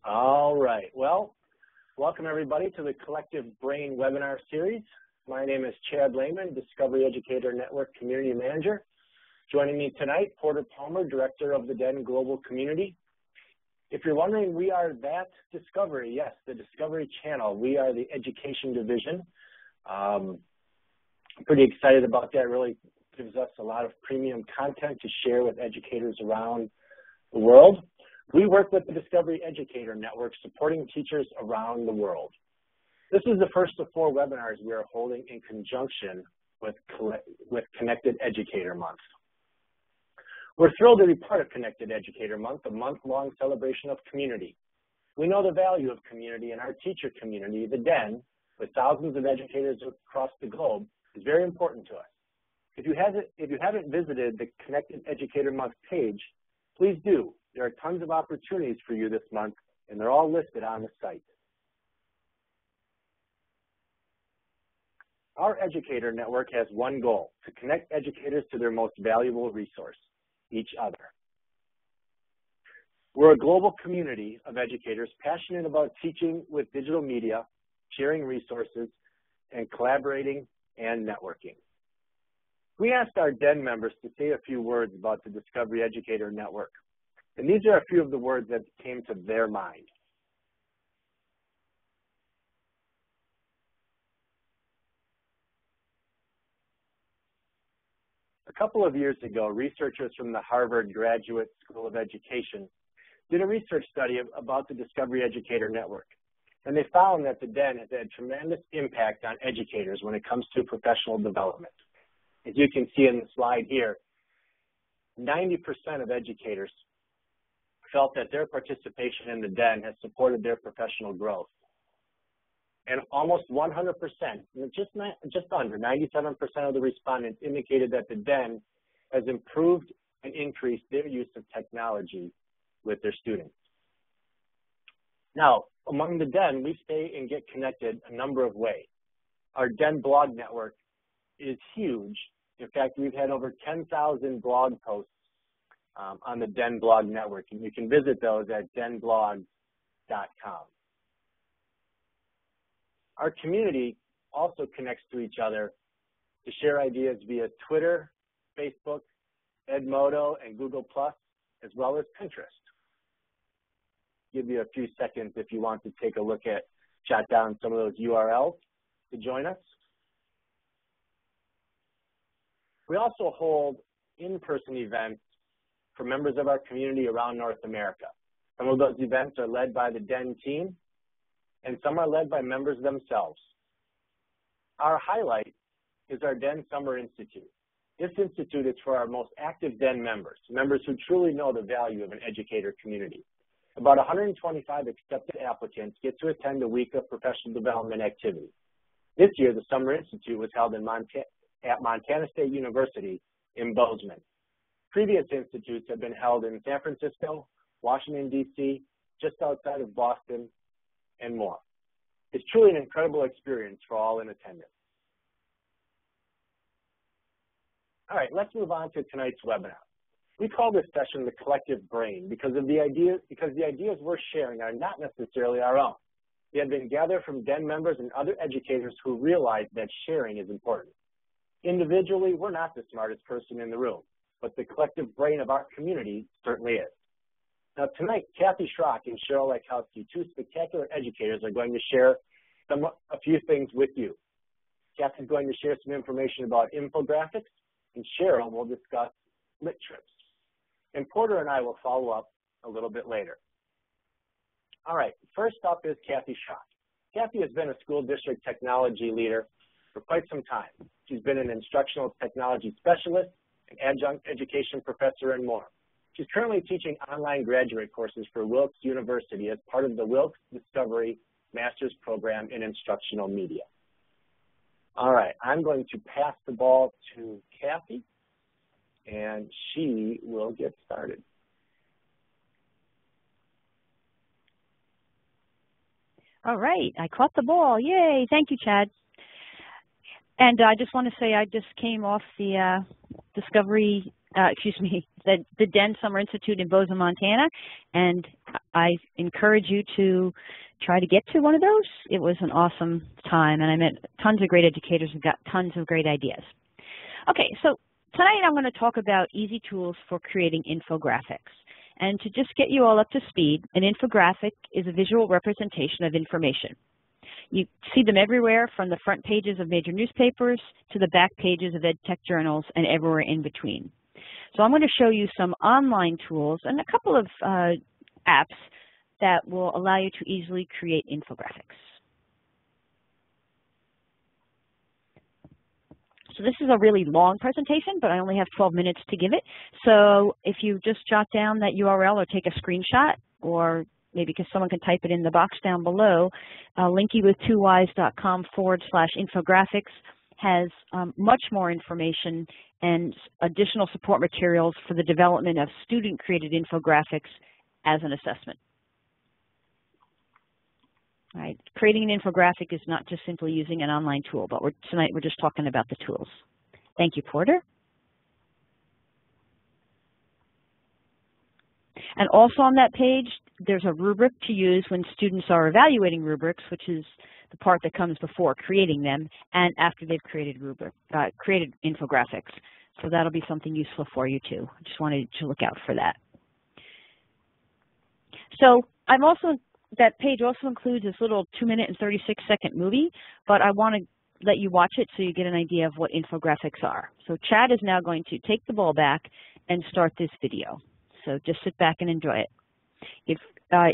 All right. Well, welcome everybody to the Collective Brain webinar series. My name is Chad Lehman, Discovery Educator Network Community Manager. Joining me tonight, Porter Palmer, Director of the DEN Global Community. If you're wondering, we are that Discovery, yes, the Discovery Channel. We are the Education Division. I'm pretty excited about that. It really gives us a lot of premium content to share with educators around the world. We work with the Discovery Educator Network, supporting teachers around the world. This is the first of 4 webinars we are holding in conjunction with Connected Educator Month. We're thrilled to be part of Connected Educator Month, a month-long celebration of community. We know the value of community, and our teacher community, the DEN, with thousands of educators across the globe, is very important to us. If you haven't visited the Connected Educator Month page, please do. There are tons of opportunities for you this month, and they're all listed on the site. Our educator network has one goal: to connect educators to their most valuable resource, each other. We're a global community of educators passionate about teaching with digital media, sharing resources, and collaborating and networking. We asked our DEN members to say a few words about the Discovery Educator Network, and these are a few of the words that came to their mind. A couple of years ago, researchers from the Harvard Graduate School of Education did a research study about the Discovery Educator Network, and they found that the DEN has had tremendous impact on educators when it comes to professional development. As you can see in the slide here, 90% of educators felt that their participation in the DEN has supported their professional growth. And almost 100%, just under 97% of the respondents indicated that the DEN has improved and increased their use of technology with their students. Now, among the DEN, we stay and get connected a number of ways. Our DEN blog network is huge. In fact, we've had over 10,000 blog posts on the DEN blog network, and you can visit those at denblog.com. Our community also connects to each other to share ideas via Twitter, Facebook, Edmodo, and Google+, as well as Pinterest. Give you a few seconds if you want to take a look at, jot down some of those URLs to join us. We also hold in-person events for members of our community around North America. Some of those events are led by the DEN team, and some are led by members themselves. Our highlight is our DEN Summer Institute. This institute is for our most active DEN members, members who truly know the value of an educator community. About 125 accepted applicants get to attend a week of professional development activity. This year, the Summer Institute was held at Montana State University in Bozeman. Previous institutes have been held in San Francisco, Washington, D.C., just outside of Boston, and more. It's truly an incredible experience for all in attendance. All right, let's move on to tonight's webinar. We call this session the Collective Brain because the ideas we're sharing are not necessarily our own. They have been gathered from DEN members and other educators who realize that sharing is important. Individually, we're not the smartest person in the room, but the collective brain of our community certainly is. Now tonight, Kathy Schrock and Cheryl Lykowski, 2 spectacular educators, are going to share a few things with you. Kathy's going to share some information about infographics, and Cheryl will discuss lit trips. And Porter and I will follow up a little bit later. All right, first up is Kathy Schrock. Kathy has been a school district technology leader for quite some time. She's been an instructional technology specialist, an adjunct education professor, and more. She's currently teaching online graduate courses for Wilkes University as part of the Wilkes Discovery Master's Program in Instructional Media. All right, I'm going to pass the ball to Kathy, and she will get started. All right, I caught the ball. Yay, thank you, Chad. And I just want to say I just came off the Discovery the Den Summer Institute in Bozeman, Montana, and I encourage you to try to get to one of those. It was an awesome time, and I met tons of great educators who got tons of great ideas. Okay, so tonight I'm going to talk about easy tools for creating infographics. And to just get you all up to speed, an infographic is a visual representation of information. You see them everywhere, from the front pages of major newspapers to the back pages of ed tech journals and everywhere in between. So I'm going to show you some online tools and a couple of apps that will allow you to easily create infographics. So this is a really long presentation, but I only have 12 minutes to give it. So if you just jot down that URL or take a screenshot, or maybe because someone can type it in the box down below, linkeywith2ys.com/infographics has much more information and additional support materials for the development of student-created infographics as an assessment. All right. Creating an infographic is not just simply using an online tool, but tonight we're just talking about the tools. Thank you, Porter. And also on that page, there's a rubric to use when students are evaluating rubrics, which is the part that comes before creating them and after they've created created infographics. So that'll be something useful for you too. I just wanted to look out for that. So that page also includes this little 2-minute and 36-second movie, but I want to let you watch it so you get an idea of what infographics are. So Chad is now going to take the ball back and start this video. So just sit back and enjoy it.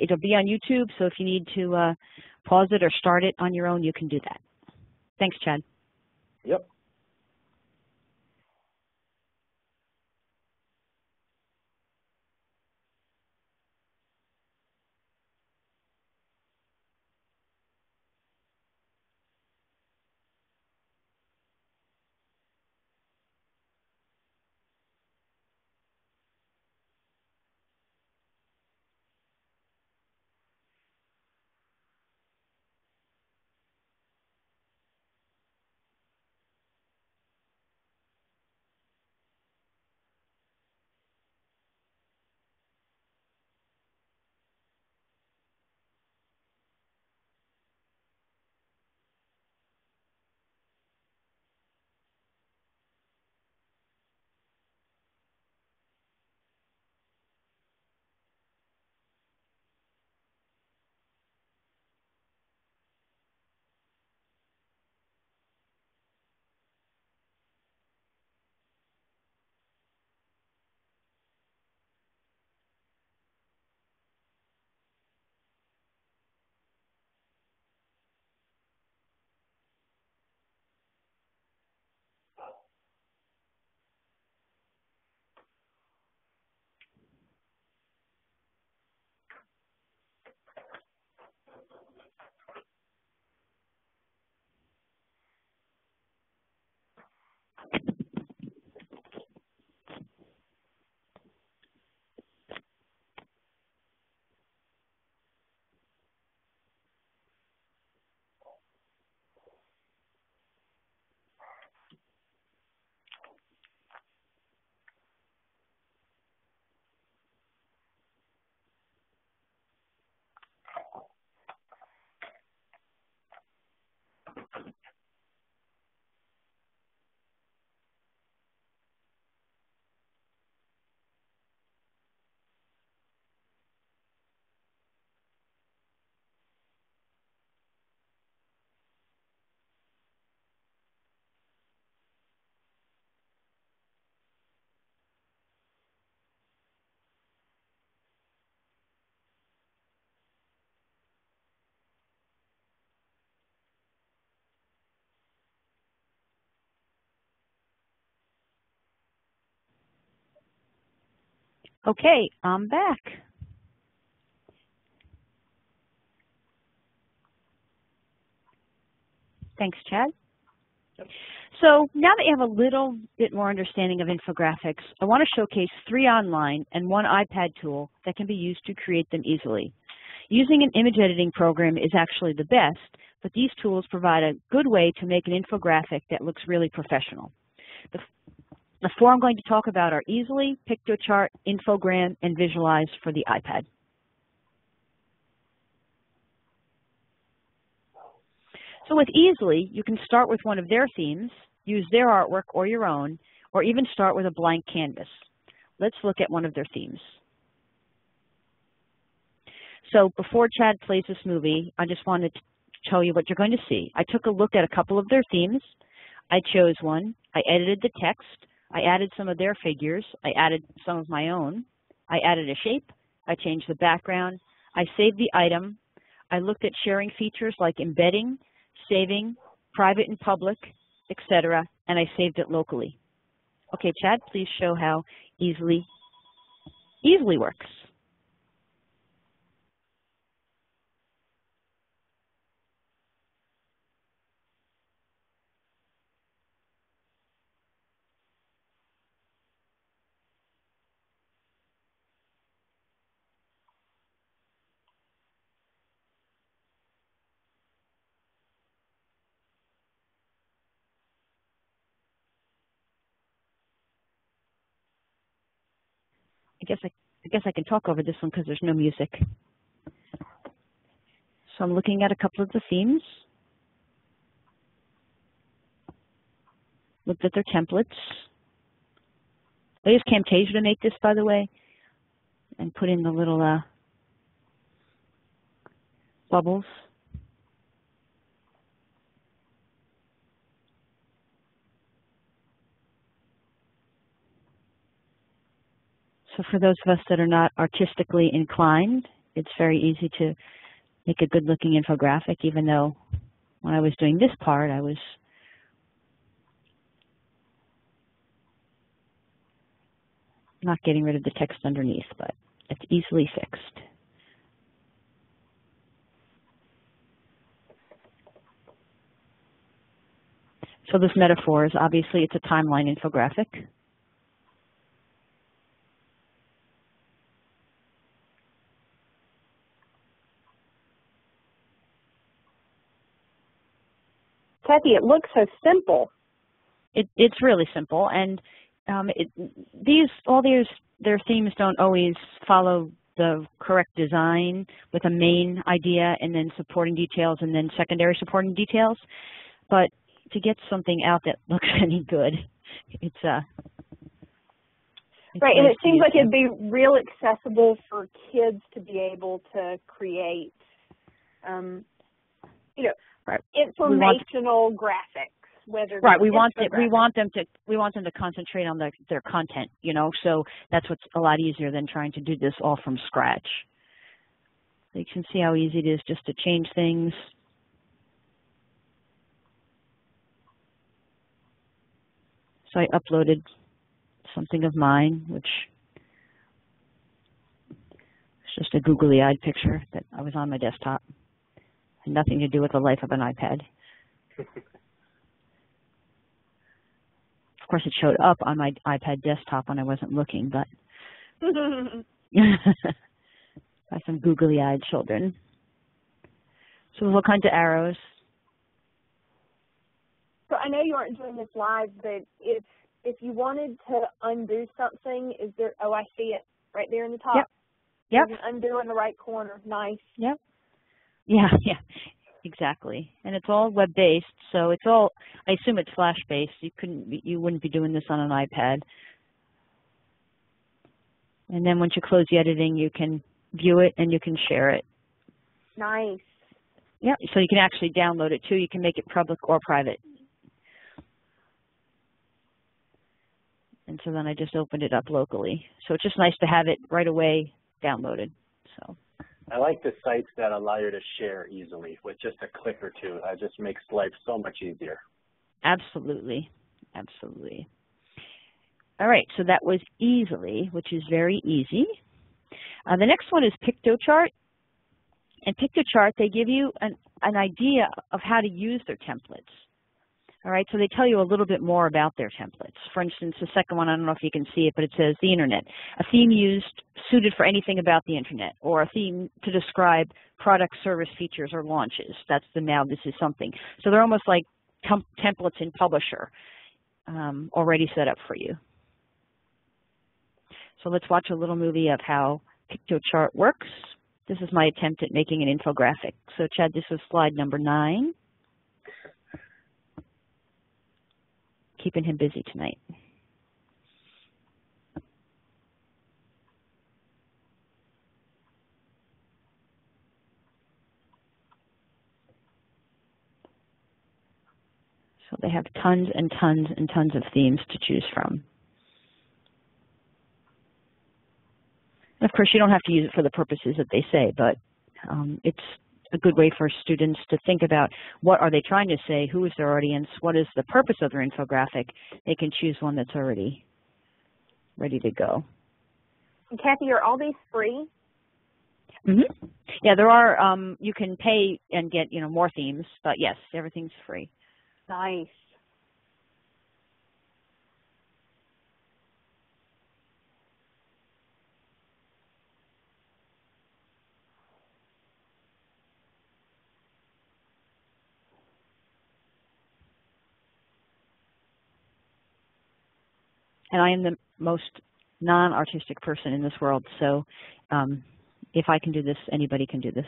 It'll be on YouTube, so if you need to pause it or start it on your own, you can do that. Thanks, Chad. Yep. Okay, I'm back. Thanks, Chad. Yep. So now that you have a little bit more understanding of infographics, I want to showcase 3 online and 1 iPad tool that can be used to create them easily. Using an image editing program is actually the best, but these tools provide a good way to make an infographic that looks really professional. The four I'm going to talk about are Easily, Pictochart, Infogram, and Visualize for the iPad. So with Easily, you can start with one of their themes, use their artwork or your own, or even start with a blank canvas. Let's look at one of their themes. So before Chad plays this movie, I just wanted to tell you what you're going to see. I took a look at a couple of their themes. I chose one. I edited the text. I added some of their figures. I added some of my own. I added a shape. I changed the background. I saved the item. I looked at sharing features like embedding, saving, private and public, etc., and I saved it locally. Okay, Chad, please show how Easily works. I guess I can talk over this one because there's no music. So I'm looking at a couple of the themes. Looked at their templates. I used Camtasia to make this, by the way, and put in the little bubbles. So for those of us that are not artistically inclined, it's very easy to make a good-looking infographic, even though when I was doing this part, I was not getting rid of the text underneath, but it's easily fixed. So this metaphor is obviously it's a timeline infographic. Kathy, it looks so simple. It's really simple, and their themes don't always follow the correct design with a main idea and then supporting details and then secondary supporting details. But to get something out that looks any good, it's right, and it seems like it'd be real accessible for kids to be able to create, right. informational graphics. Whether right, we want them to concentrate on their content, so that's what's a lot easier than trying to do this all from scratch. So you can see how easy it is just to change things. So I uploaded something of mine, which is just a googly-eyed picture that I was on my desktop. Had nothing to do with the life of an iPad. Of course, it showed up on my iPad desktop when I wasn't looking, but by some googly-eyed children. So there's all kinds of arrows. So I know you aren't doing this live, but if you wanted to undo something, is there? Oh, I see it right there in the top. Yep. There's an undo in the right corner. Nice. Yep. Yeah. Exactly. And it's all web-based, so it's all, I assume it's Flash-based. You wouldn't be doing this on an iPad. And then once you close the editing, you can view it and you can share it. Nice. Yeah, so you can actually download it too. You can make it public or private. And so then I just opened it up locally. So it's just nice to have it right away downloaded. So I like the sites that allow you to share easily with just a click or two. That just makes life so much easier. Absolutely. Absolutely. All right, so that was Easily, which is very easy. The next one is Pictochart. And Pictochart, they give you an idea of how to use their templates. All right, so they tell you a little bit more about their templates. For instance, the second one, I don't know if you can see it, but it says the Internet, a theme suited for anything about the Internet, or a theme to describe product, service, features, or launches. That's the now this is something. So they're almost like templates in Publisher already set up for you. So let's watch a little movie of how PictoChart works. This is my attempt at making an infographic. So Chad, this is slide number 9. Keeping him busy tonight. So they have tons and tons and tons of themes to choose from. And of course, you don't have to use it for the purposes that they say, but it's a good way for students to think about what are they trying to say, who is their audience, what is the purpose of their infographic. They can choose one that's already ready to go. And Kathy, are all these free? Mm-hmm. Yeah, there are, you can pay and get, more themes, but yes, everything's free. Nice. And I am the most non-artistic person in this world, so if I can do this, anybody can do this.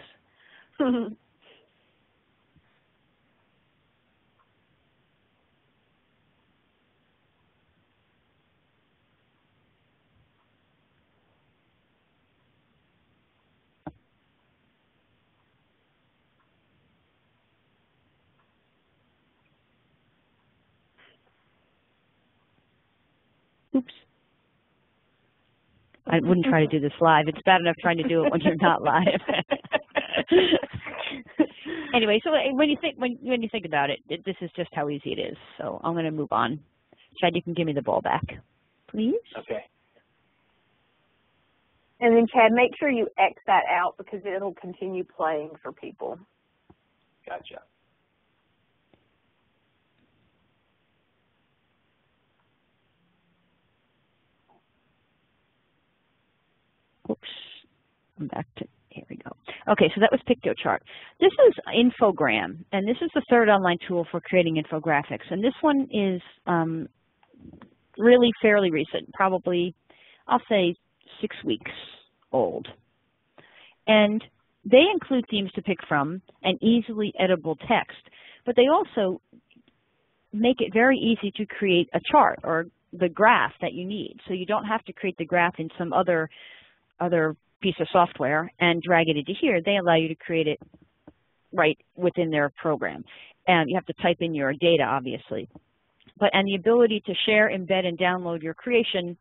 Oops. I wouldn't try to do this live. It's bad enough trying to do it when you're not live. Anyway, so when you think about it, this is just how easy it is. So I'm going to move on. Chad, you can give me the ball back, please. Okay. And then Chad, make sure you X that out because it'll continue playing for people. Gotcha. Oops, I'm back to, here we go. Okay, so that was PictoChart. This is Infogram, and this is the third online tool for creating infographics. And this one is really fairly recent, probably, I'll say 6 weeks old. And they include themes to pick from and easily editable text, but they also make it very easy to create a chart or the graph that you need. So you don't have to create the graph in some other piece of software and drag it into here. They allow you to create it right within their program. And you have to type in your data, obviously. And the ability to share, embed, and download your creation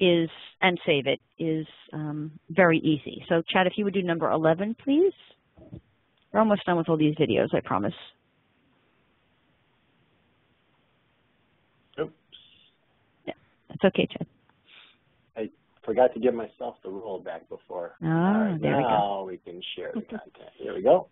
and save it is very easy. So Chad, if you would do number 11, please. We're almost done with all these videos, I promise. Oops. Yeah, that's okay, Chad. I forgot to give myself the rule back before. Oh, right, there we go. Now we can share the content. Here we go.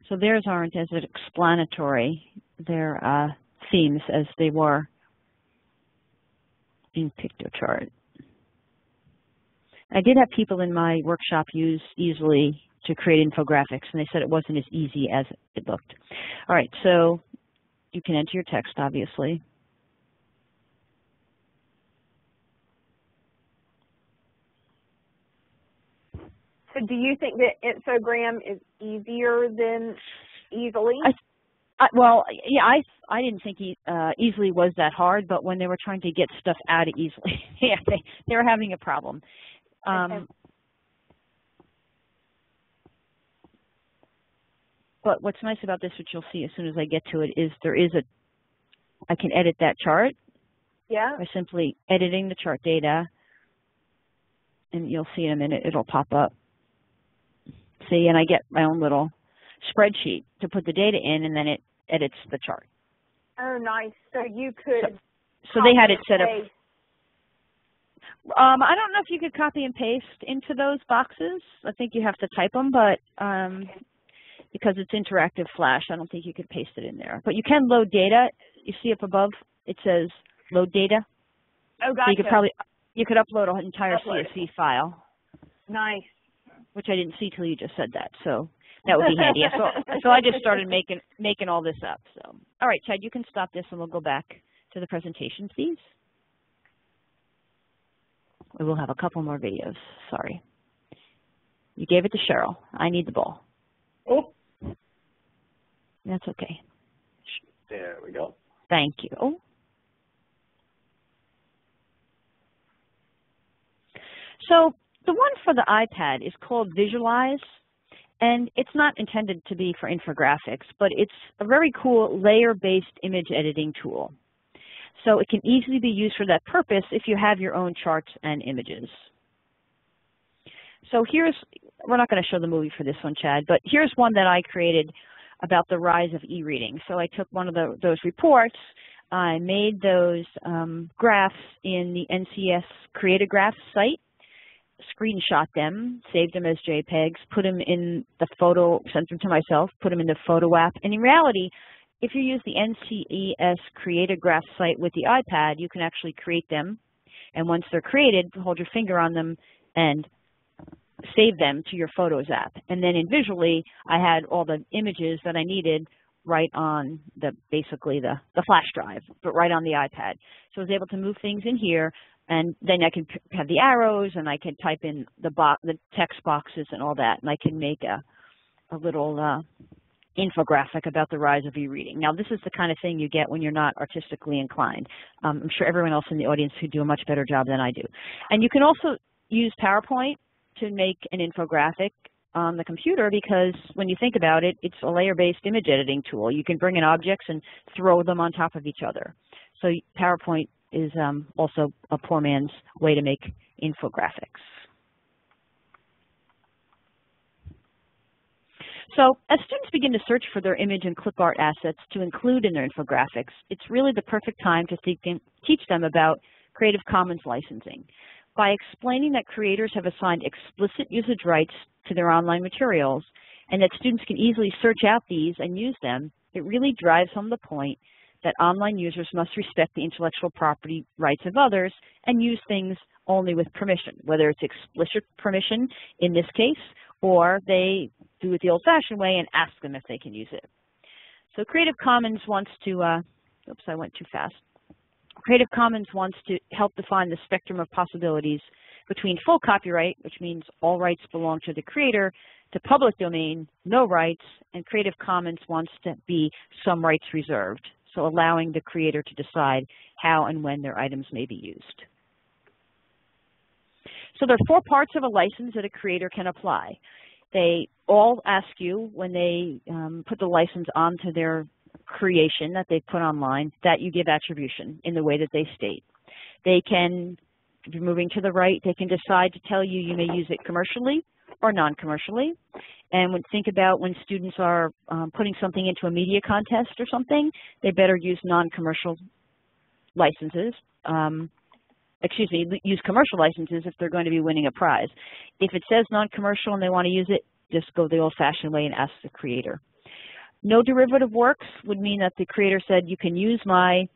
So theirs aren't as explanatory, their themes, as they were in PictoChart. I did have people in my workshop use Easily to create infographics, and they said it wasn't as easy as it looked. All right, so you can enter your text, obviously. So do you think that Infogram is easier than Easily? Well, yeah, I didn't think Easily was that hard, but when they were trying to get stuff out of Easily, yeah, they were having a problem. Okay. But what's nice about this, which you'll see as soon as I get to it, is I can edit that chart. Yeah. By simply editing the chart data, and you'll see in a minute it'll pop up. See, and I get my own little spreadsheet to put the data in, and then it edits the chart. Oh, nice. So you could. So they had it set up. I don't know if you could copy and paste into those boxes. I think you have to type them, but because it's interactive Flash, I don't think you could paste it in there. But you can load data. You see up above, it says load data. Oh, gotcha. So you could probably, You could upload an entire CSV file. Nice. Which I didn't see till you just said that, so that would be handy. So I just started making all this up. So, all right, Chad, you can stop this, and we'll go back to the presentation, please. We will have a couple more videos. Sorry. You gave it to Cheryl. I need the ball. Oh. That's okay. There we go. Thank you. Oh. So the one for the iPad is called Visualize, and it's not intended to be for infographics, but it's a very cool layer-based image editing tool. So it can easily be used for that purpose if you have your own charts and images. So we're not going to show the movie for this one, Chad, but here's one that I created about the rise of e-reading. So I took one of those reports, I made those graphs in the NCS Creative Graphs site, screenshot them, saved them as JPEGs, put them in the photo, sent them to myself, put them in the photo app. And in reality, if you use the NCS Creative Graphs site with the iPad, you can actually create them. And once they're created, hold your finger on them and save them to your Photos app. And then in Visually, I had all the images that I needed right on basically the flash drive, but right on the iPad. So I was able to move things in here, and then I can have the arrows, and I can type in the text boxes and all that, and I can make a little infographic about the rise of e-reading. Now, this is the kind of thing you get when you're not artistically inclined. I'm sure everyone else in the audience could do a much better job than I do. And you can also use PowerPoint to make an infographic on the computer, because when you think about it, it's a layer-based image editing tool. You can bring in objects and throw them on top of each other. So PowerPoint is also a poor man's way to make infographics. So as students begin to search for their image and clip art assets to include in their infographics, it's really the perfect time to teach them about Creative Commons licensing. By explaining that creators have assigned explicit usage rights to their online materials and that students can easily search out these and use them, it really drives home the point that online users must respect the intellectual property rights of others and use things only with permission, whether it's explicit permission in this case, or they do it the old-fashioned way and ask them if they can use it. So Creative Commons wants to, oops, I went too fast. Creative Commons wants to help define the spectrum of possibilities between full copyright, which means all rights belong to the creator, to public domain, no rights, and Creative Commons wants to be some rights reserved, so allowing the creator to decide how and when their items may be used. So there are 4 parts of a license that a creator can apply. They all ask you when they put the license onto their creation that they put online that you give attribution in the way that they state. They can, if you're moving to the right, they can decide to tell you you may use it commercially or non-commercially. And think about when students are putting something into a media contest or something, they better use non-commercial licenses. Use commercial licenses if they're going to be winning a prize. If it says non-commercial and they want to use it, just go the old-fashioned way and ask the creator. No derivative works would mean that the creator said, you can use my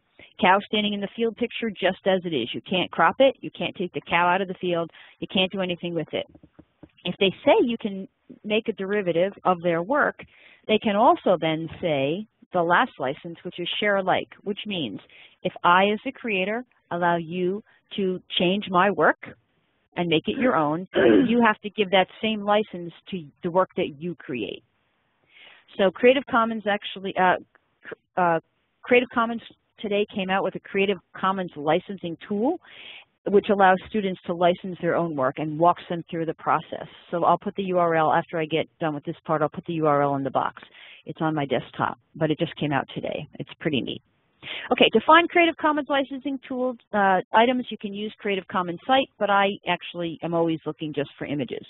cow standing in the field picture just as it is. You can't crop it. You can't take the cow out of the field. You can't do anything with it. If they say you can make a derivative of their work, they can also then say the last license, which is share alike, which means if I, as a creator, allow you to change my work and make it your own, you have to give that same license to the work that you create. So Creative Commons actually, Creative Commons today came out with a Creative Commons licensing tool, which allows students to license their own work and walks them through the process. So I'll put the URL, after I get done with this part, I'll put the URL in the box. It's on my desktop, but it just came out today. It's pretty neat. Okay, to find Creative Commons licensing tools, items, you can use Creative Commons site, but I actually am always looking just for images.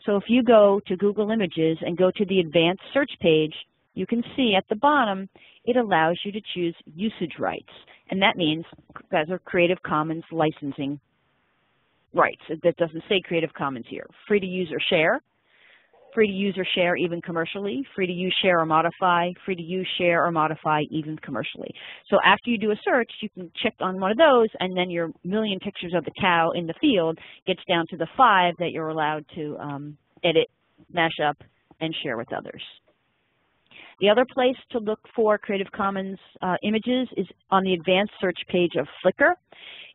So if you go to Google Images and go to the advanced search page, you can see at the bottom, it allows you to choose usage rights. And that means those are Creative Commons licensing rights. That doesn't say Creative Commons here. Free to use or share, free to use or share even commercially, free to use, share, or modify, free to use, share, or modify even commercially. So after you do a search, you can check on one of those, and then your million pictures of the cow in the field gets down to the 5 that you're allowed to edit, mash up, and share with others. The other place to look for Creative Commons images is on the advanced search page of Flickr.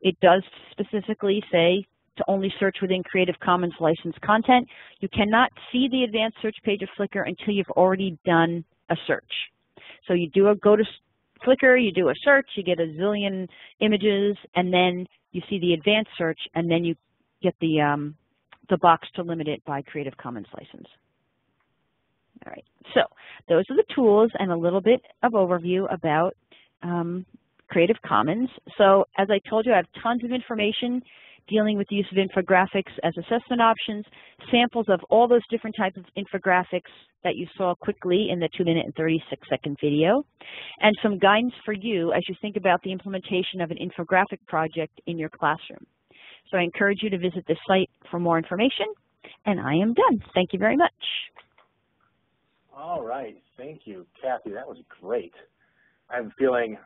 It does specifically say to only search within Creative Commons licensed content. You cannot see the advanced search page of Flickr until you've already done a search. So you go to Flickr, you do a search, you get a zillion images, and then you see the advanced search, and then you get the box to limit it by Creative Commons license. All right, so those are the tools and a little bit of overview about Creative Commons. So as I told you, I have tons of information dealing with the use of infographics as assessment options, samples of all those different types of infographics that you saw quickly in the 2-minute and 36-second video, and some guidance for you as you think about the implementation of an infographic project in your classroom. So I encourage you to visit this site for more information, and I am done. Thank you very much. All right, thank you, Kathy. That was great. I'm feeling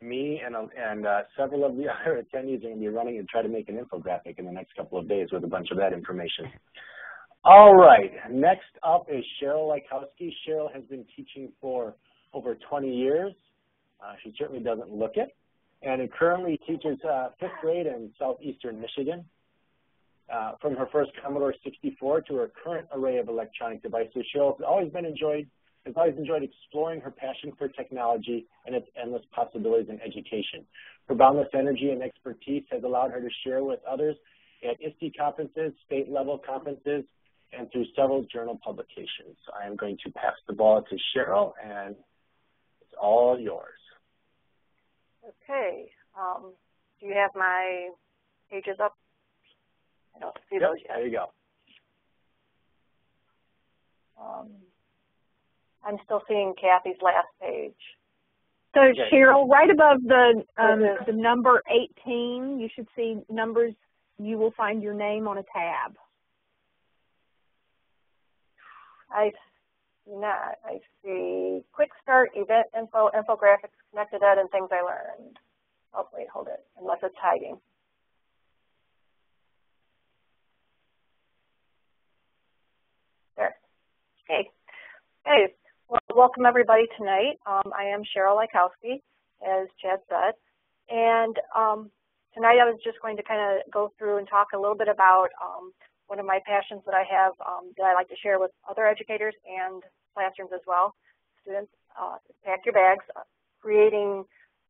me and several of the other attendees are going to be running and try to make an infographic in the next couple of days with a bunch of that information. All right, next up is Cheryl Lykowski. Cheryl has been teaching for over 20 years. She certainly doesn't look it, and currently teaches 5th grade in southeastern Michigan. From her first Commodore 64 to her current array of electronic devices, Cheryl has always enjoyed exploring her passion for technology and its endless possibilities in education. Her boundless energy and expertise has allowed her to share with others at ISTE conferences, state-level conferences, and through several journal publications. I am going to pass the ball to Cheryl, and it's all yours. Okay. Do you have my pages up? I don't see those yet. There you go. I'm still seeing Kathy's last page. So Cheryl, right above the number 18, you should see numbers. You will find your name on a tab. I see not. I see Quick Start, Event Info, Infographics, Connected Ed, and Things I Learned. Oh, wait, hold it, unless it's hiding. There. Okay. Hey. Well, welcome everybody tonight. I am Cheryl Lykowski, as Chad said, and tonight I was just going to kind of go through and talk a little bit about one of my passions that I have that I like to share with other educators and classrooms as well. Students, pack your bags, creating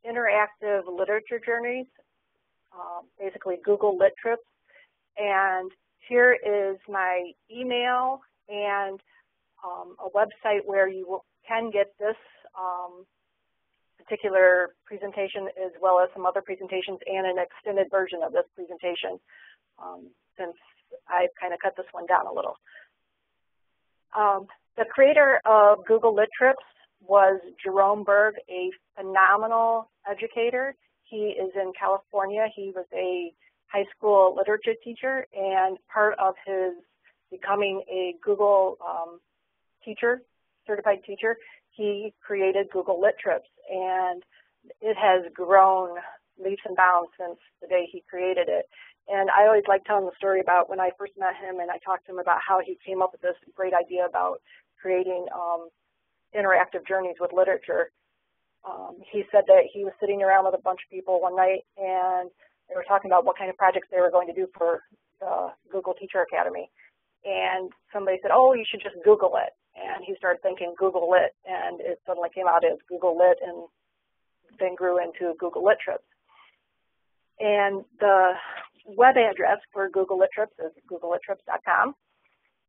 interactive literature journeys, basically Google Lit Trips, and here is my email and a website where you can get this particular presentation as well as some other presentations and an extended version of this presentation since I've kind of cut this one down a little. The creator of Google Lit Trips was Jerome Berg, a phenomenal educator. He is in California. He was a high school literature teacher, and part of his becoming a Google certified teacher, he created Google Lit Trips, and it has grown leaps and bounds since the day he created it. And I always like telling the story about when I first met him and I talked to him about how he came up with this great idea about creating interactive journeys with literature. He said that he was sitting around with a bunch of people one night and they were talking about what kind of projects they were going to do for the Google Teacher Academy. And somebody said, oh, you should just Google it. And he started thinking Google Lit, and it suddenly came out as Google Lit and then grew into Google Lit Trips. And the web address for Google Lit Trips is googleLitTrips.com.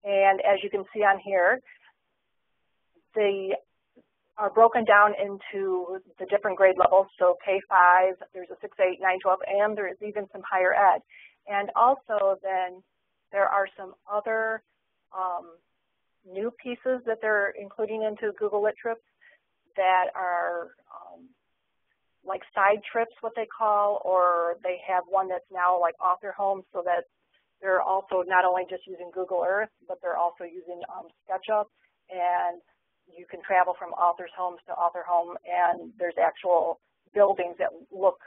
And as you can see on here, they are broken down into the different grade levels. So K-5, there's a 6, 8, 9, 12, and there is even some higher ed. And also then there are some other new pieces that they're including into Google Lit Trips that are like side trips, what they call, or they have one that's now like author home, so that they're also not only just using Google Earth, but they're also using SketchUp, and you can travel from author's homes to author home, and there's actual buildings that look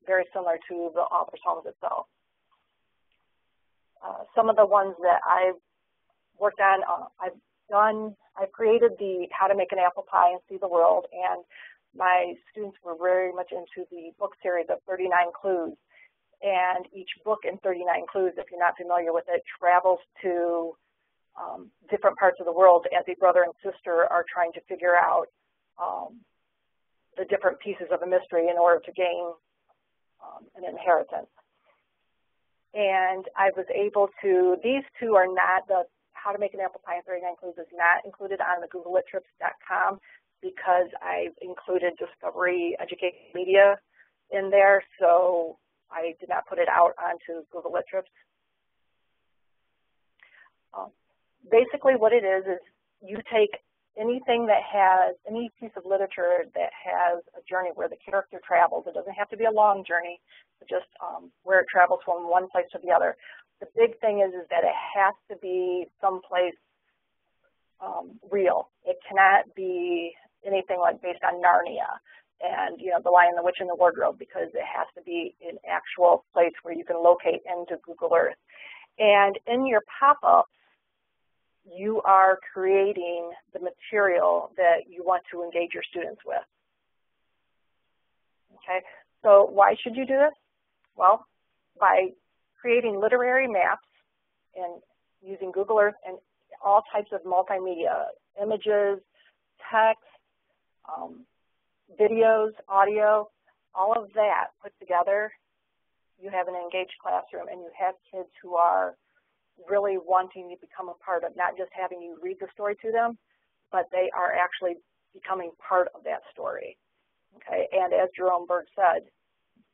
very similar to the author's homes itself. Some of the ones that I've worked on, I've created the How to Make an Apple Pie and See the World, and my students were very much into the book series of 39 Clues. And each book in 39 Clues, if you're not familiar with it, travels to different parts of the world as a brother and sister are trying to figure out the different pieces of a mystery in order to gain an inheritance. And I was able to, these two are not, the How to Make an Apple Pie in 39 Clues is not included on the GoogleLitTrips.com because I've included Discovery Educator Media in there, so I did not put it out onto Google Lit Trips. Basically what it is you take anything that has, any piece of literature that has a journey where the character travels. It doesn't have to be a long journey, but just where it travels from one place to the other. The big thing is that it has to be someplace real. It cannot be anything like based on Narnia and, you know, The Lion, the Witch, and the Wardrobe, because it has to be an actual place where you can locate into Google Earth. And in your pop-ups, you are creating the material that you want to engage your students with. Okay, so why should you do this? Well, by creating literary maps and using Google Earth and all types of multimedia, images, text, videos, audio, all of that put together, you have an engaged classroom, and you have kids who are really wanting to become a part of, not just having you read the story to them, but they are actually becoming part of that story. Okay, and as Jerome Berg said,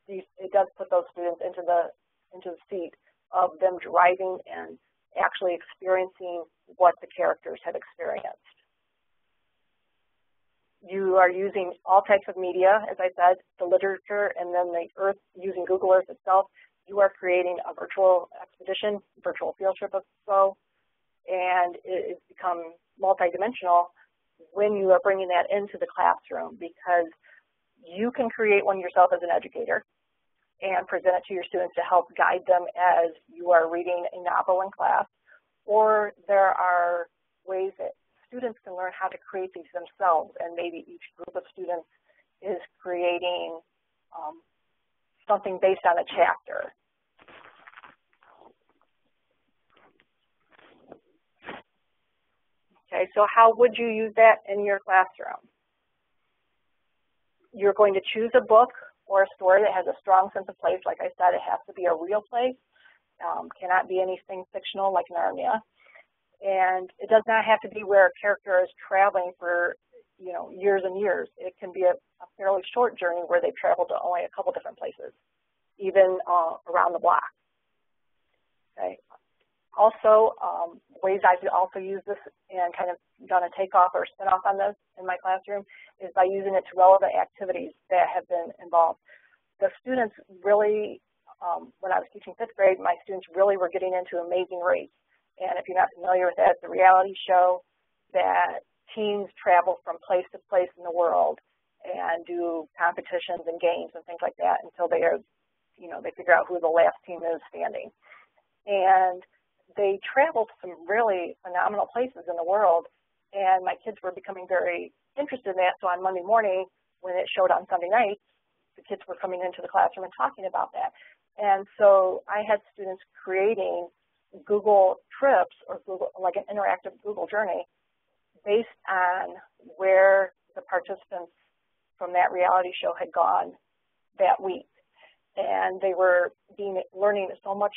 it does put those students into the seat of them driving and actually experiencing what the characters have experienced. You are using all types of media, as I said, the literature, and then the Earth, using Google Earth itself. You are creating a virtual expedition, virtual field trip, if so, and it has become multidimensional when you are bringing that into the classroom, because you can create one yourself as an educator and present it to your students to help guide them as you are reading a novel in class, or there are ways that students can learn how to create these themselves, and maybe each group of students is creating something based on a chapter. Okay, so how would you use that in your classroom? You're going to choose a book or a story that has a strong sense of place. Like I said, it has to be a real place. Cannot be anything fictional like Narnia. And it does not have to be where a character is traveling for, you know, years and years. It can be a fairly short journey where they've traveled to only a couple different places, even around the block. Okay. Also, ways I've also used this and kind of done a takeoff or spin-off on this in my classroom is by using it to relevant activities that have been involved. The students really, when I was teaching 5th grade, my students really were getting into Amazing Race. And if you're not familiar with that, it's a reality show that teens travel from place to place in the world and do competitions and games and things like that until they are, you know, they figure out who the last team is standing. And they traveled to some really phenomenal places in the world, and my kids were becoming very interested in that. So on Monday morning, when it showed on Sunday nights, the kids were coming into the classroom and talking about that. And so I had students creating Google Trips or Google, like an interactive Google journey based on where the participants from that reality show had gone that week. And they were learning so much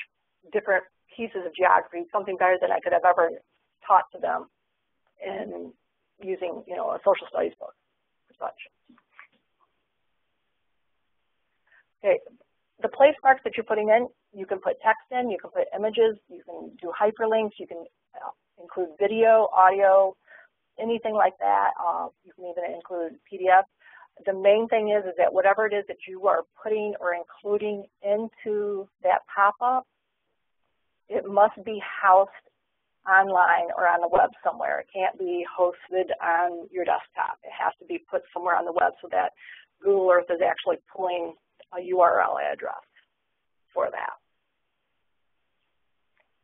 different pieces of geography, something better than I could have ever taught to them in using, you know, a social studies book or such. Okay, the place marks that you're putting in, you can put text in, you can put images, you can do hyperlinks, you can include video, audio, anything like that. You can even include PDF. The main thing is that whatever it is that you are putting or including into that pop-up it must be housed online or on the web somewhere. It can't be hosted on your desktop. It has to be put somewhere on the web so that Google Earth is actually pulling a URL address for that.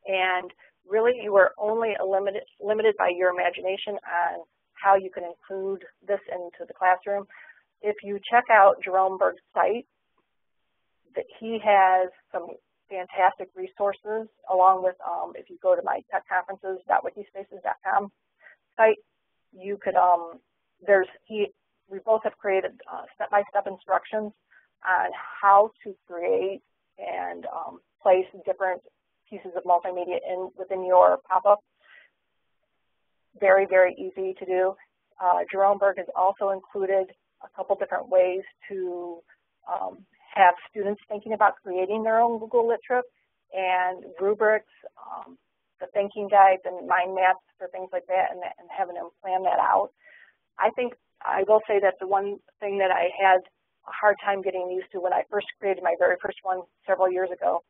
And really, you are only limited by your imagination on how you can include this into the classroom. If you check out Jerome Berg's site, that he has some fantastic resources, along with, if you go to my techconferences.wikispaces.com site, you could, we both have created step-by-step instructions on how to create and place different pieces of multimedia within your pop-up. Very, very easy to do. Jerome Berg has also included a couple different ways to have students thinking about creating their own Google Lit trip, and rubrics, the thinking guides, and mind maps for things like that, and having them plan that out. I will say that the one thing that I had a hard time getting used to when I first created my very first one several years ago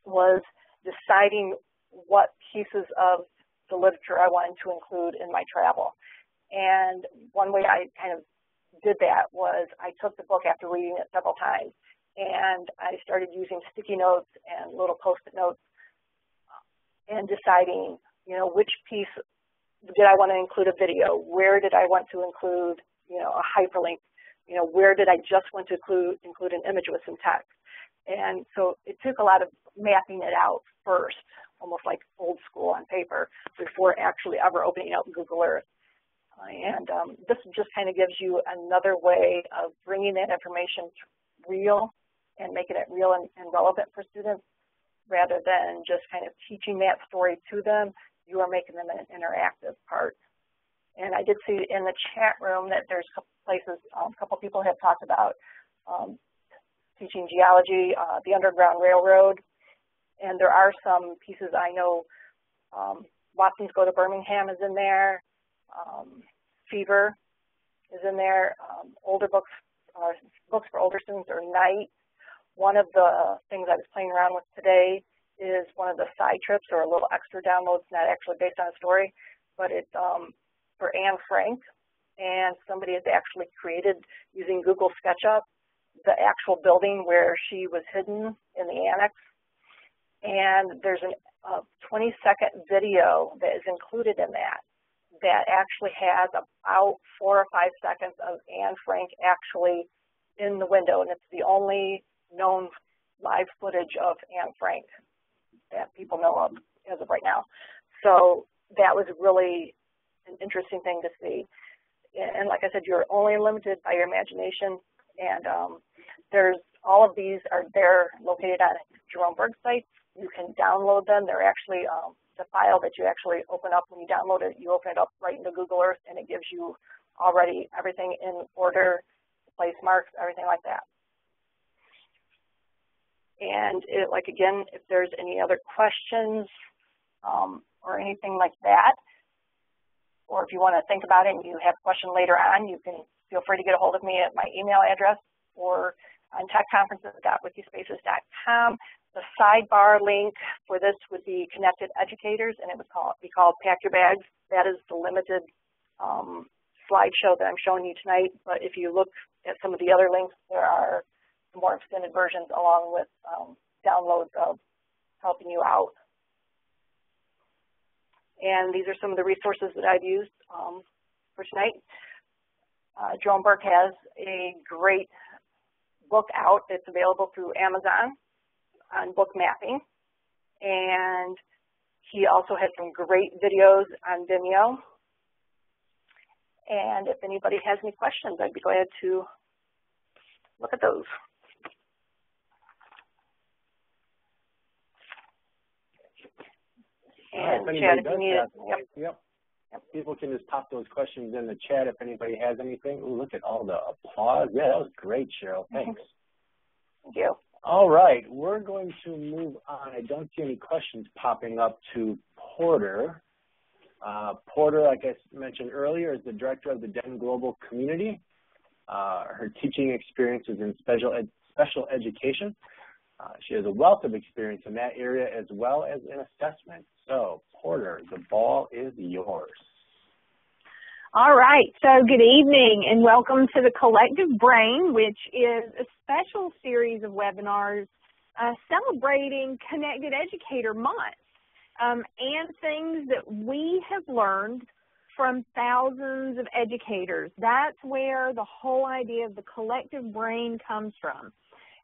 was deciding what pieces of the literature I wanted to include in my travel. And one way I kind of did that was I took the book after reading it several times, and I started using sticky notes and little Post-it notes and deciding, you know, which piece did I want to include a video, where did I want to include, you know, a hyperlink, you know, where did I just want to include an image with some text. And so it took a lot of mapping it out first, almost like old school on paper, before actually ever opening up Google Earth. And this just kind of gives you another way of bringing that information real and making it real and relevant for students, rather than just kind of teaching that story to them. You are making them an interactive part. And I did see in the chat room that there's a couple places, a couple people have talked about teaching geology, the Underground Railroad, and there are some pieces I know. Watson's Go to Birmingham is in there. Fever is in there. Older books, books for older students, or Night. One of the things I was playing around with today is one of the side trips, or a little extra downloads, not actually based on a story, but it's for Anne Frank, and somebody has actually created, using Google SketchUp, the actual building where she was hidden in the annex. And there's a 20-second video that is included in that actually has about 4 or 5 seconds of Anne Frank actually in the window, and it's the only known live footage of Anne Frank that people know of as of right now. So that was really an interesting thing to see. And like I said, you're only limited by your imagination, and there's all of these are there located on Jerome Berg's site. You can download them. They're actually the file that you actually open up when you download it. You open it up right into Google Earth, and it gives you already everything in order, place marks, everything like that. And like again, if there's any other questions or anything like that, or if you want to think about it and you have a question later on, you can feel free to get a hold of me at my email address or on techconferences.wikispaces.com. The sidebar link for this would be Connected Educators, and it would be called Pack Your Bags. That is the limited slideshow that I'm showing you tonight. But if you look at some of the other links, there are more extended versions along with downloads of helping you out. And these are some of the resources that I've used for tonight. Jerome Berg has a great book out that's available through Amazon on book mapping. And he also has some great videos on Vimeo. And if anybody has any questions, I'd be glad to look at those. And Chad, if you need it. Yep. People can just pop those questions in the chat if anybody has anything. Ooh, look at all the applause. Yeah, that was great, Cheryl. Thanks. Thank you. All right, we're going to move on. I don't see any questions popping up to Porter. Porter, like I mentioned earlier, is the director of the Den Global Community. Her teaching experience is in special education. She has a wealth of experience in that area as well as in assessment. So, Porter, the ball is yours. All right, so good evening and welcome to the Collective Brain, which is a special series of webinars celebrating Connected Educator Month and things that we have learned from thousands of educators. That's where the whole idea of the Collective Brain comes from.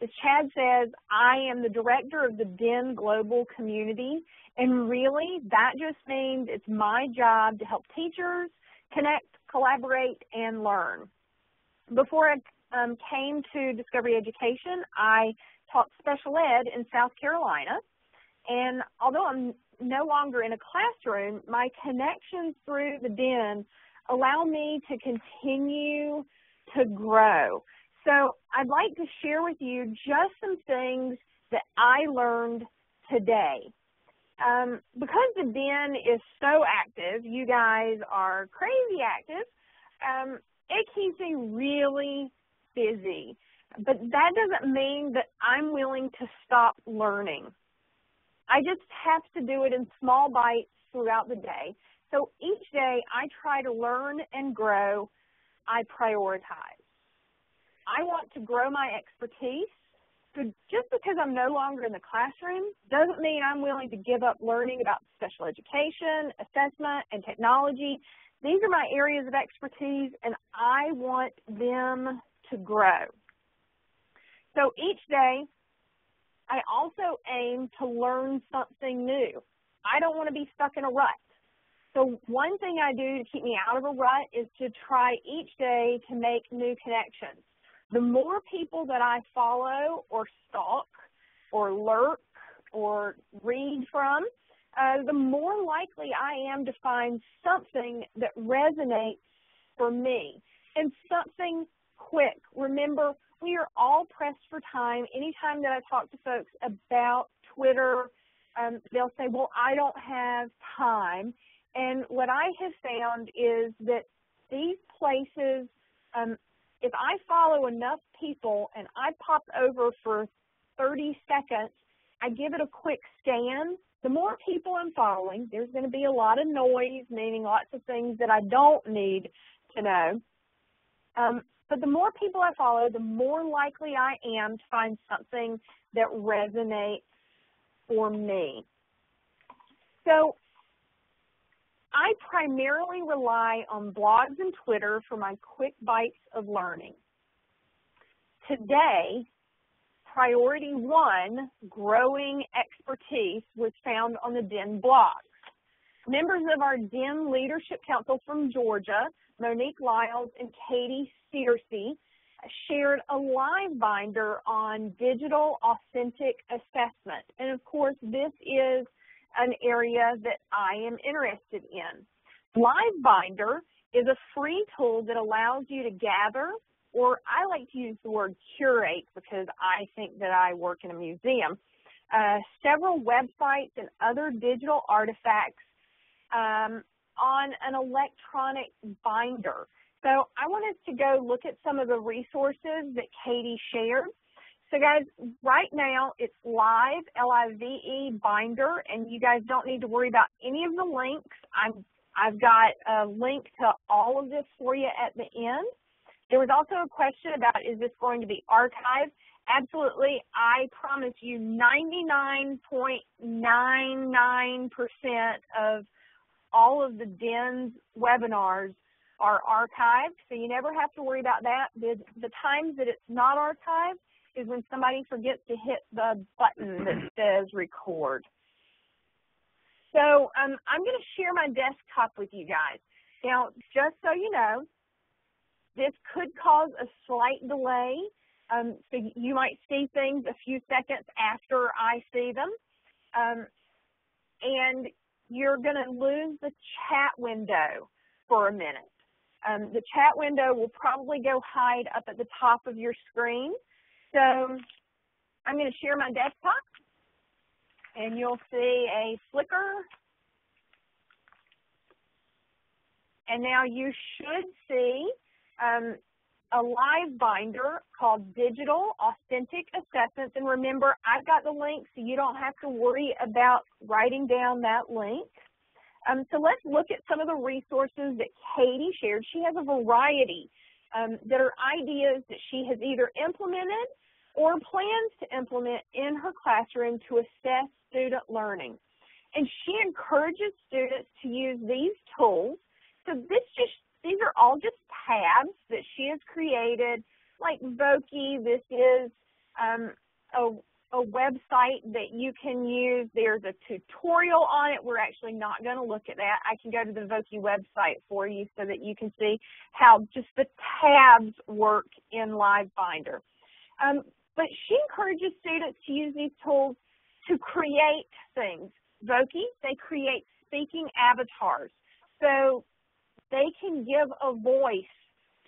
As Chad says, I am the director of the DEN Global Community, and really that just means it's my job to help teachers connect, collaborate, and learn. Before I came to Discovery Education, I taught special ed in South Carolina, and although I'm no longer in a classroom, my connections through the DEN allow me to continue to grow. So I'd like to share with you just some things that I learned today. Because the DEN is so active, you guys are crazy active, it keeps me really busy. But that doesn't mean that I'm willing to stop learning. I just have to do it in small bites throughout the day. So each day I try to learn and grow. I prioritize. I want to grow my expertise. So just because I'm no longer in the classroom doesn't mean I'm willing to give up learning about special education, assessment, and technology. These are my areas of expertise, and I want them to grow. So each day, I also aim to learn something new. I don't want to be stuck in a rut. So one thing I do to keep me out of a rut is to try each day to make new connections. The more people that I follow or stalk or lurk or read from, the more likely I am to find something that resonates for me and something quick. Remember, we are all pressed for time. Anytime that I talk to folks about Twitter, they'll say, well, I don't have time. And what I have found is that these places, if I follow enough people and I pop over for 30 seconds, I give it a quick scan, the more people I'm following, there's going to be a lot of noise, meaning lots of things that I don't need to know. But the more people I follow, the more likely I am to find something that resonates for me. So I primarily rely on blogs and Twitter for my quick bites of learning. Today, priority 1, growing expertise, was found on the DEN blog. Members of our DEN Leadership Council from Georgia, Monique Lyles and Katie Searcy, shared a live binder on digital authentic assessment. And of course, this is an area that I am interested in. Live Binder is a free tool that allows you to gather, or I like to use the word curate because I think that I work in a museum, several websites and other digital artifacts on an electronic binder. So I want us to go look at some of the resources that Katie shared. So guys, right now it's live, L-I-V-E, binder, and you guys don't need to worry about any of the links. I've got a link to all of this for you at the end. There was also a question about, is this going to be archived? Absolutely. I promise you 99.99% of all of the DEN's webinars are archived, so you never have to worry about that. The times that it's not archived is when somebody forgets to hit the button that says record. So I'm going to share my desktop with you guys. Now, just so you know, this could cause a slight delay. So you might see things a few seconds after I see them. And you're going to lose the chat window for a minute. The chat window will probably go hide up at the top of your screen. So I'm going to share my desktop, and you'll see a flicker. And now you should see a live binder called Digital Authentic Assessments. And remember, I've got the link so you don't have to worry about writing down that link. So let's look at some of the resources that Katie shared. She has a variety that are ideas that she has either implemented or plans to implement in her classroom to assess student learning. And she encourages students to use these tools. So these are all just tabs that she has created, like Voki. This is a website that you can use. There's a tutorial on it. We're actually not going to look at that. I can go to the Voki website for you so that you can see how just the tabs work in LiveBinder. But she encourages students to use these tools to create things. Voki, they create speaking avatars. So they can give a voice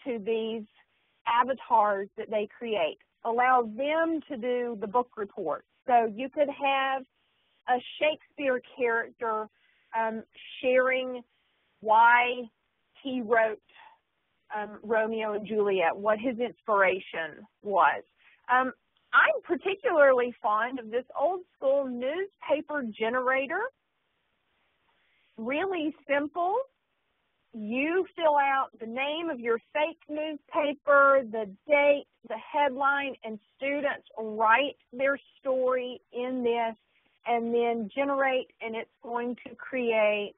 to these avatars that they create, allow them to do the book report. So you could have a Shakespeare character sharing why he wrote Romeo and Juliet, what his inspiration was. I'm particularly fond of this old school newspaper generator. Really simple. You fill out the name of your fake newspaper, the date, the headline, and students write their story in this and then generate, and it's going to create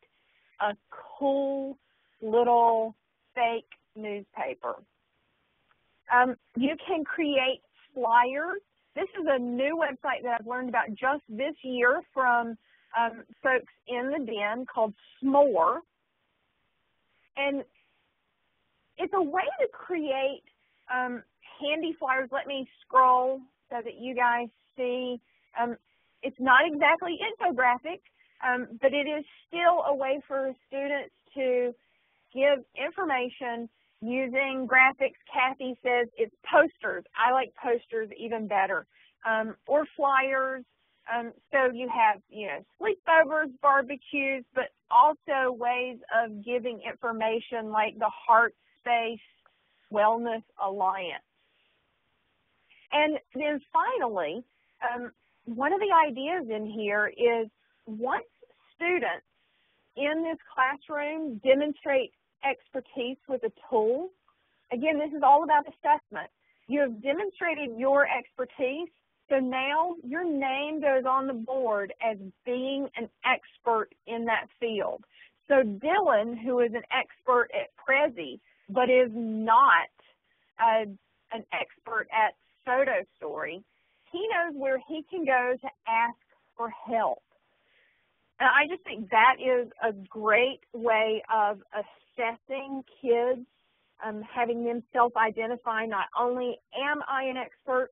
a cool little fake newspaper. You can create flyers. This is a new website that I've learned about just this year from folks in the Den called S'more. And it's a way to create handy flyers. Let me scroll so that you guys see. It's not exactly infographic, but it is still a way for students to give information using graphics. Kathy says it's posters. I like posters even better. Or flyers. So you have, sleepovers, barbecues, but also ways of giving information like the Heart Space Wellness Alliance. And then finally, one of the ideas in here is once students in this classroom demonstrate expertise with a tool, again, this is all about assessment. You have demonstrated your expertise, so now your name goes on the board as being an expert in that field. So Dylan, who is an expert at Prezi, but is not an expert at Photo Story, he knows where he can go to ask for help. And I just think that is a great way of assessing kids, having them self-identify, not only am I an expert,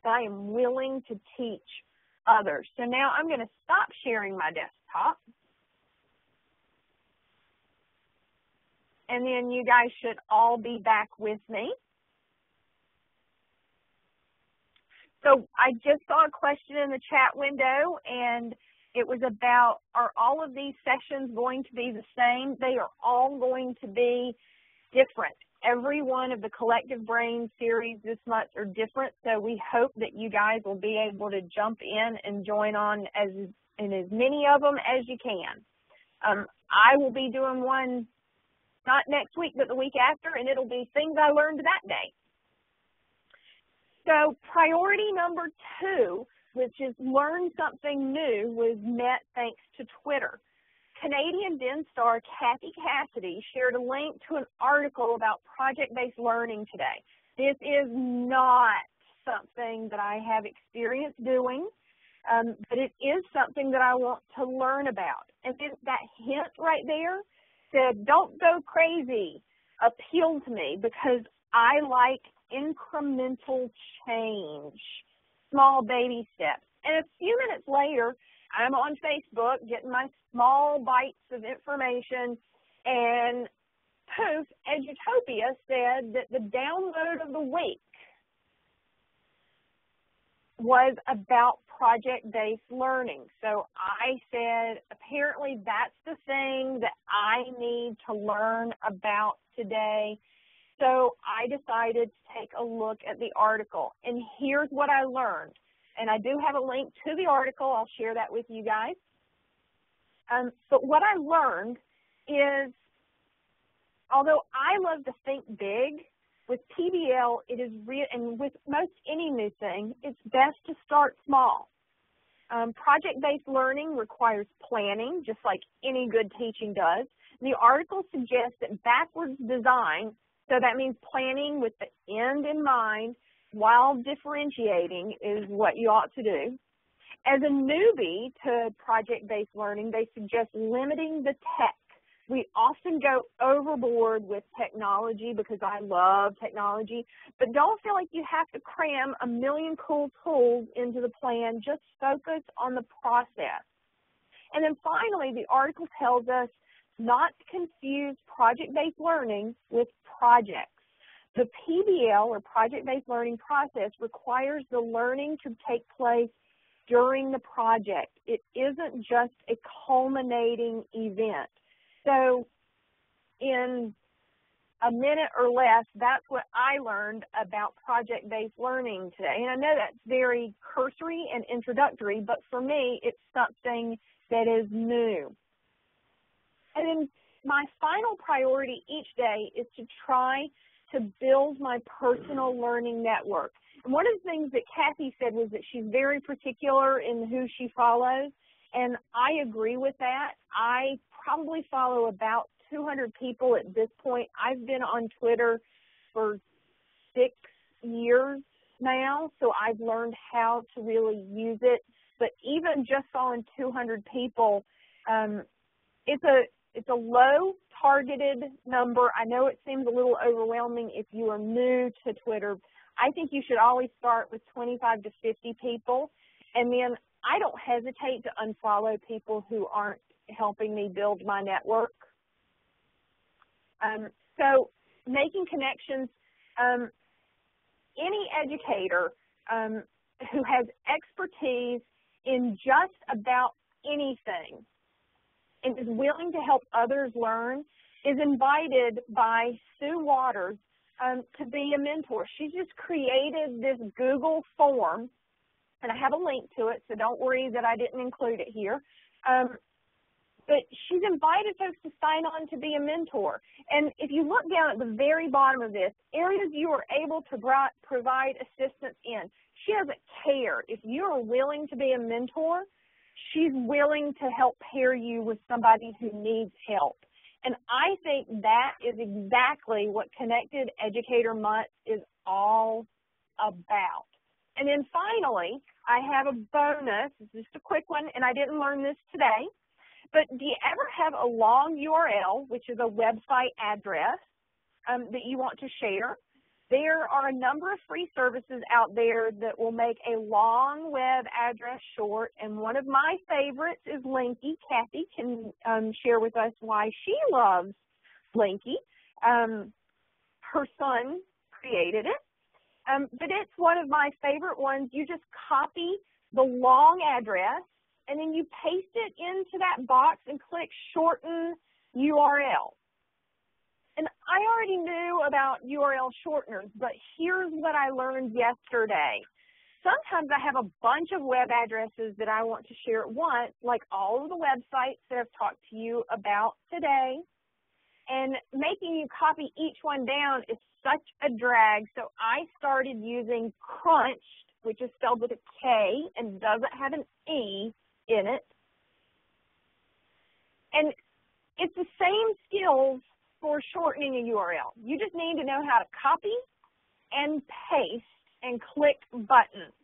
but I am willing to teach others. So now I'm going to stop sharing my desktop. And then you guys should all be back with me. So I just saw a question in the chat window, and it was about, are all of these sessions going to be the same? They are all going to be different. Every one of the Collective Brain series this month are different, so we hope that you guys will be able to jump in and join on in as many of them as you can. I will be doing one not next week, but the week after, and it'll be things I learned that day. So priority number 2, which is learn something new, was met thanks to Twitter. Canadian Den star Kathy Cassidy shared a link to an article about project-based learning today. This is not something that I have experience doing, but it is something that I want to learn about. And then that hint right there said, don't go crazy, appealed to me because I like incremental change, small baby steps. And a few minutes later, I'm on Facebook getting my small bites of information, and poof, Edutopia said that the download of the week was about project-based learning. So I said, apparently that's the thing that I need to learn about today. So I decided to take a look at the article, and here's what I learned. And I do have a link to the article. I'll share that with you guys. But what I learned is, although I love to think big, with PBL, it is and with most any new thing, it's best to start small. Project-based learning requires planning, just like any good teaching does. The article suggests that backwards design, so that means planning with the end in mind while differentiating, is what you ought to do. As a newbie to project-based learning, they suggest limiting the tech. We often go overboard with technology because I love technology, but don't feel like you have to cram a million cool tools into the plan. Just focus on the process. And then finally, the article tells us not to confuse project-based learning with projects. The PBL, or project-based learning process, requires the learning to take place during the project. It isn't just a culminating event. So in a minute or less, that's what I learned about project-based learning today. And I know that's very cursory and introductory, but for me, it's something that is new. And then my final priority each day is to try to build my personal learning network. And one of the things that Kathy said was that she's very particular in who she follows, and I agree with that. I probably follow about 200 people at this point. I've been on Twitter for 6 years now, so I've learned how to really use it. But even just following 200 people, it's a low targeted number. I know it seems a little overwhelming if you are new to Twitter. I think you should always start with 25 to 50 people, and then I don't hesitate to unfollow people who aren't helping me build my network. So making connections, any educator who has expertise in just about anything and is willing to help others learn is invited by Sue Waters to be a mentor. She just created this Google form, and I have a link to it, so don't worry that I didn't include it here. But she's invited folks to sign on to be a mentor. And if you look down at the very bottom of this, areas you are able to provide assistance in, she doesn't care. If you are willing to be a mentor, she's willing to help pair you with somebody who needs help. And I think that is exactly what Connected Educator Month is all about. And then finally, I have a bonus. It's just a quick one, and I didn't learn this today. But do you ever have a long URL, which is a website address, that you want to share? There are a number of free services out there that will make a long web address short, and one of my favorites is Linky. Kathy can share with us why she loves Linky. Her son created it, but it's one of my favorite ones. You just copy the long address, and then you paste it into that box and click Shorten URL. And I already knew about URL shorteners, but here's what I learned yesterday. Sometimes I have a bunch of web addresses that I want to share at once, like all of the websites that I've talked to you about today. And making you copy each one down is such a drag, so I started using Crunched, which is spelled with a K and doesn't have an E in it. And it's the same skills for shortening a URL. You just need to know how to copy and paste and click buttons.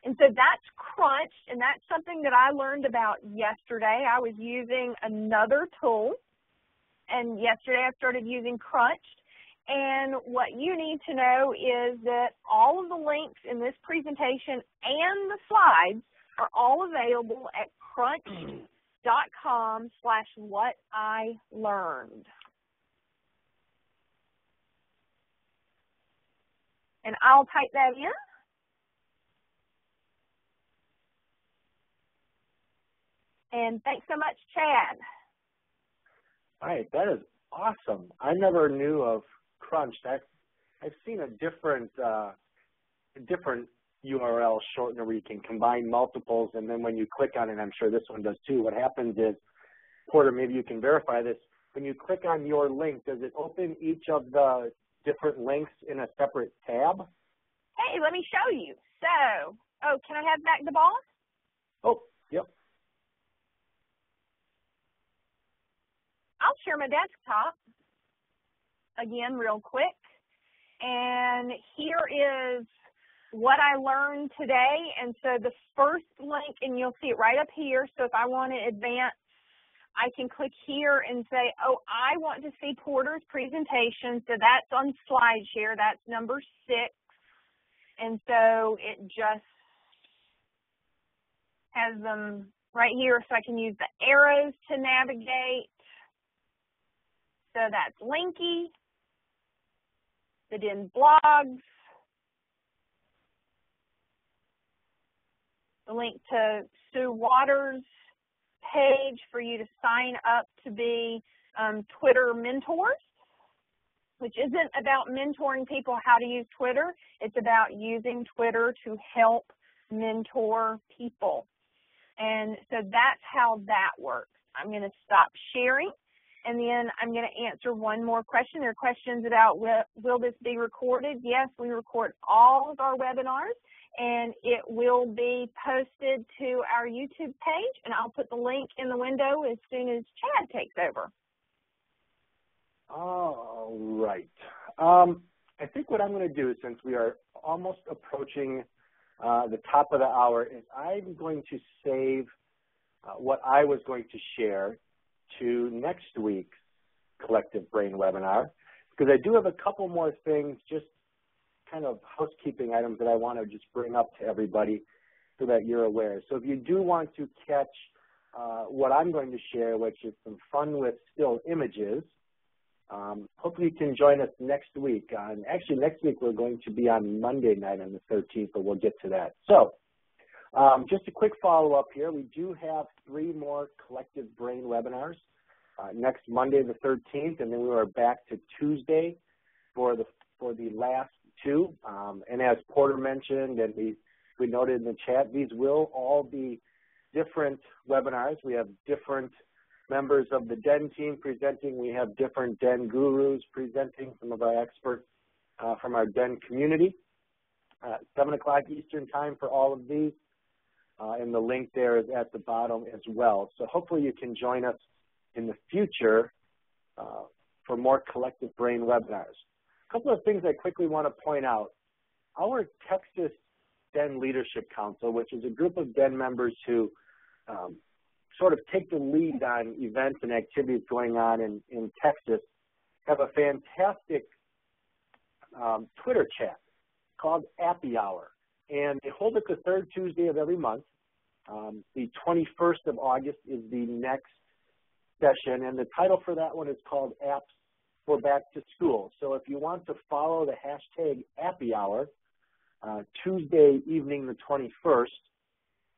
And so that's Crunched, and that's something that I learned about yesterday. I was using another tool, and yesterday I started using Crunched. And what you need to know is that all of the links in this presentation and the slides are all available at crunch.com/whatIlearned. And I'll type that in. And thanks so much, Chad. All right, that is awesome. I never knew of crunched, I've seen a different URL shortener where you can combine multiples, and then when you click on it, I'm sure this one does too, what happens is, Porter, maybe you can verify this, when you click on your link, does it open each of the different links in a separate tab? Hey, let me show you. So, oh, can I have back the boss? Oh, yep. I'll share my desktop again real quick. And here is what I learned today. And so the first link, and you'll see it right up here. So if I want to advance, I can click here and say, oh, I want to see Porter's presentation. So that's on SlideShare. That's number 6. And so it just has them right here, so I can use the arrows to navigate. So that's Linky, the Den blogs, the link to Sue Waters' page for you to sign up to be Twitter mentors, which isn't about mentoring people how to use Twitter. It's about using Twitter to help mentor people. And so that's how that works. I'm going to stop sharing, and then I'm going to answer one more question. There are questions about will this be recorded? Yes, we record all of our webinars, and it will be posted to our YouTube page, and I'll put the link in the window as soon as Chad takes over. All right. I think what I'm going to do, since we are almost approaching the top of the hour, is I'm going to save what I was going to share to next week's Collective Brain webinar, because I do have a couple more things, just kind of housekeeping items that I want to just bring up to everybody so that you're aware. So if you do want to catch what I'm going to share, which is some fun with still images, hopefully you can join us next week. Actually, next week we're going to be on Monday night on the 13th, but we'll get to that. So just a quick follow-up here. We do have 3 more Collective Brain webinars next Monday the 13th, and then we are back to Tuesday for the last 2. And as Porter mentioned, and we noted in the chat, these will all be different webinars. We have different members of the DEN team presenting. We have different DEN gurus presenting, some of our experts from our DEN community. 7 o'clock Eastern time for all of these, and the link there is at the bottom as well. So hopefully you can join us in the future for more Collective Brain webinars. A couple of things I quickly want to point out. Our Texas DEN Leadership Council, which is a group of DEN members who sort of take the lead on events and activities going on in Texas, have a fantastic Twitter chat called Appy Hour. And they hold it the 3rd Tuesday of every month. The 21st of August is the next session, and the title for that one is called Apps for Back to School. So if you want to follow the hashtag Appy Hour, Tuesday evening the 21st,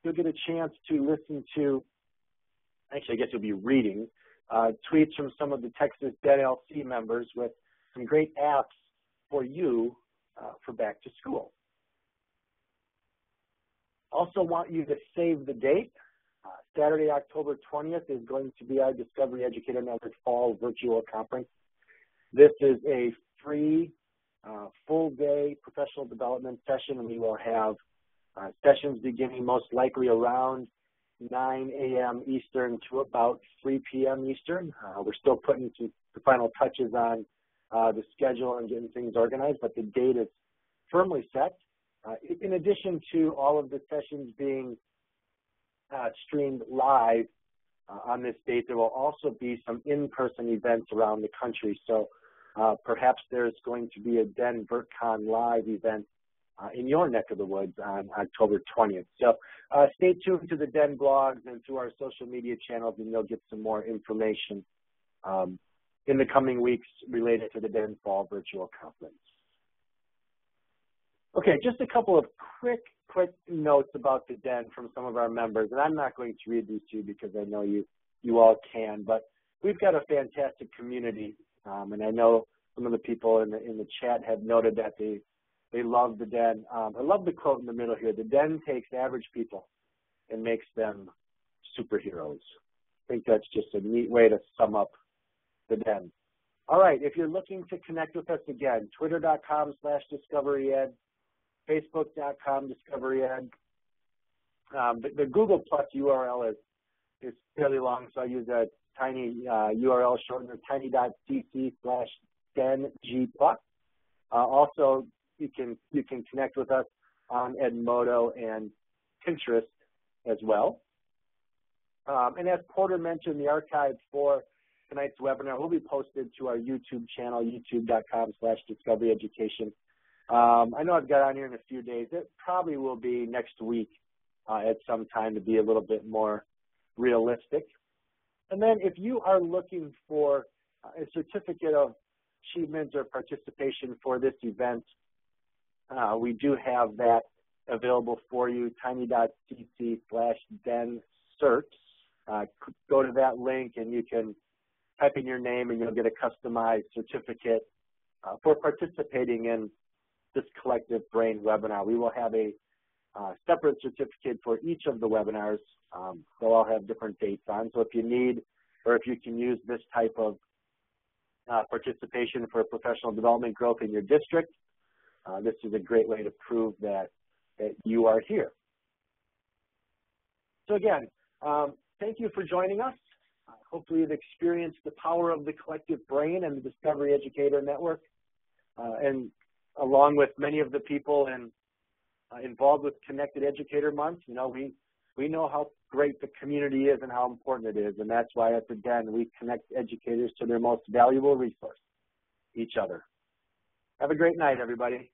you'll get a chance to listen to, actually I guess you'll be reading, tweets from some of the Texas DEN LC members with some great apps for you for back to school. Also want you to save the date. Saturday, October 20th is going to be our Discovery Educator Network Fall Virtual Conference. This is a free full-day professional development session, and we will have sessions beginning most likely around 9 a.m. Eastern to about 3 p.m. Eastern. We're still putting the final touches on the schedule and getting things organized, but the date is firmly set. In addition to all of the sessions being streamed live on this date, there will also be some in-person events around the country. So perhaps there's going to be a DEN VertCon live event in your neck of the woods on October 20th. So stay tuned to the DEN blogs and through our social media channels, and you'll get some more information in the coming weeks related to the DEN Fall Virtual Conference. Okay, just a couple of quick notes about the DEN from some of our members, and I'm not going to read these to you because I know you all can, but we've got a fantastic community, and I know some of the people in the chat have noted that they love the Den. I love the quote in the middle here. The Den takes average people and makes them superheroes. I think that's just a neat way to sum up the Den. All right, if you're looking to connect with us again, twitter.com/discoveryed, facebook.com/discoveryed. The Google Plus URL is fairly long, so I use a tiny URL shortener, tiny.cc/DenG+. Also, you can connect with us on Edmodo and Pinterest as well. And as Porter mentioned, the archive for tonight's webinar will be posted to our YouTube channel, youtube.com/discoveryeducation. I know I've got on here in a few days. It probably will be next week at some time to be a little bit more realistic. And then if you are looking for a certificate of achievement or participation for this event, we do have that available for you, tiny.cc/dencerts. Go to that link and you can type in your name and you'll get a customized certificate for participating in this Collective Brain webinar. We will have a separate certificate for each of the webinars. They'll all have different dates on. So if you need or if you can use this type of participation for professional development growth in your district, this is a great way to prove that you are here. So again, thank you for joining us. Hopefully you've experienced the power of the Collective Brain and the Discovery Educator Network, and along with many of the people involved with Connected Educator Month. You know, we know how great the community is and how important it is, and that's why at the Den we connect educators to their most valuable resource, each other. Have a great night, everybody.